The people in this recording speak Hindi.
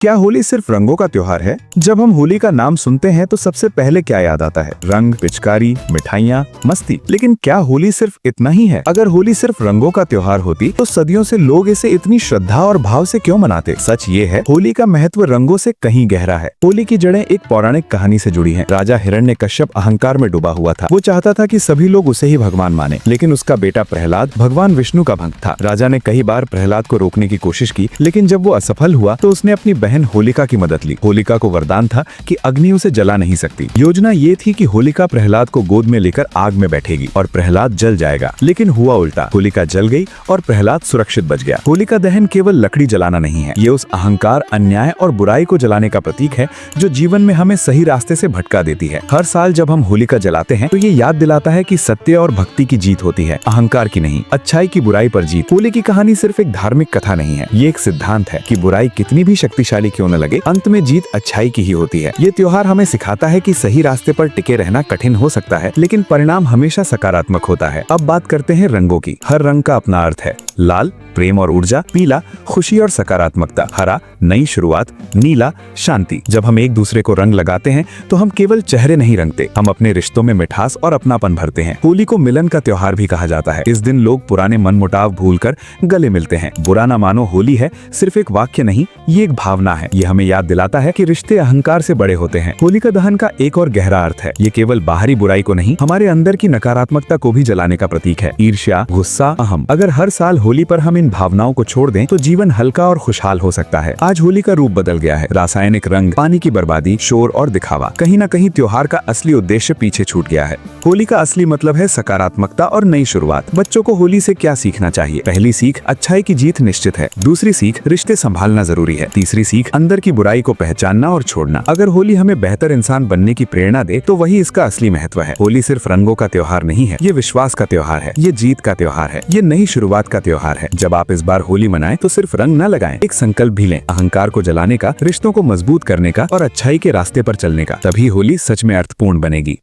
क्या होली सिर्फ रंगों का त्योहार है? जब हम होली का नाम सुनते हैं तो सबसे पहले क्या याद आता है? रंग, पिचकारी, मिठाइयाँ, मस्ती। लेकिन क्या होली सिर्फ इतना ही है? अगर होली सिर्फ रंगों का त्योहार होती तो सदियों से लोग इसे इतनी श्रद्धा और भाव से क्यों मनाते? सच ये है, होली का महत्व रंगों से कहीं गहरा है। होली की जड़ें एक पौराणिक कहानी से जुड़ी हैं। राजा हिरण्यकश्यप अहंकार में डूबा हुआ था। वो चाहता था कि सभी लोग उसे ही भगवान माने, लेकिन उसका बेटा प्रहलाद भगवान विष्णु का भक्त था। राजा ने कई बार प्रहलाद को रोकने की कोशिश की, लेकिन जब वो असफल हुआ तो उसने अपनी बहन होलिका की मदद ली। होलिका को वरदान था कि अग्नि उसे जला नहीं सकती। योजना ये थी कि होलिका प्रहलाद को गोद में लेकर आग में बैठेगी और प्रहलाद जल जाएगा, लेकिन हुआ उल्टा। होलिका जल गई और प्रहलाद सुरक्षित बच गया। होलिका दहन केवल लकड़ी जलाना नहीं है, ये उस अहंकार, अन्याय और बुराई को जलाने का प्रतीक है जो जीवन में हमें सही रास्ते से भटका देती है। हर साल जब हम होलिका जलाते हैं तो ये याद दिलाता है कि सत्य और भक्ति की जीत होती है, अहंकार की नहीं। अच्छाई की बुराई पर जीत। होली की कहानी सिर्फ एक धार्मिक कथा नहीं है, ये एक सिद्धांत है कि बुराई कितनी भी शक्तिशाली क्यों न लगे, अंत में जीत अच्छाई की ही होती है। ये त्योहार हमें सिखाता है कि सही रास्ते पर टिके रहना कठिन हो सकता है, लेकिन परिणाम हमेशा सकारात्मक होता है। अब बात करते हैं रंगों की। हर रंग का अपना अर्थ है। लाल प्रेम और ऊर्जा, पीला खुशी और सकारात्मकता, हरा नई शुरुआत, नीला शांति। जब हम एक दूसरे को रंग लगाते हैं तो हम केवल चेहरे नहीं रंगते, हम अपने रिश्तों में मिठास और अपनापन भरते हैं। होली को मिलन का त्योहार भी कहा जाता है। इस दिन लोग पुराने मनमुटाव भूलकर गले मिलते हैं। बुरा ना मानो होली है सिर्फ एक वाक्य नहीं, ये एक भावना है। ये हमें याद दिलाता है कि रिश्ते अहंकार से बड़े होते हैं। होलिका दहन का एक और गहरा अर्थ है। ये केवल बाहरी बुराई को नहीं, हमारे अंदर की नकारात्मकता को भी जलाने का प्रतीक है। ईर्ष्या, गुस्सा, अहम। अगर हर साल होली पर हम इन भावनाओं को छोड़ दें तो जीवन हल्का और खुशहाल हो सकता है। आज होली का रूप बदल गया है। रासायनिक रंग, पानी की बर्बादी, शोर और दिखावा। कहीं न कहीं त्योहार का असली उद्देश्य पीछे छूट गया है। होली का असली मतलब है सकारात्मकता और नई शुरुआत। बच्चों को होली से क्या सीखना चाहिए? पहली सीख, अच्छाई की जीत निश्चित है। दूसरी सीख, रिश्ते संभालना जरूरी है। तीसरी सीख, अंदर की बुराई को पहचानना और छोड़ना। अगर होली हमें बेहतर इंसान बनने की प्रेरणा दे तो वही इसका असली महत्व है। होली सिर्फ रंगों का त्योहार नहीं है, ये विश्वास का त्योहार है, ये जीत का त्योहार है, ये नई शुरुआत का त्योहार है। जब आप इस बार होली मनाएं तो सिर्फ रंग न लगाएं, एक संकल्प भी लें, अहंकार को जलाने का, रिश्तों को मजबूत करने का और अच्छाई के रास्ते पर चलने का। तभी होली सच में अर्थपूर्ण बनेगी।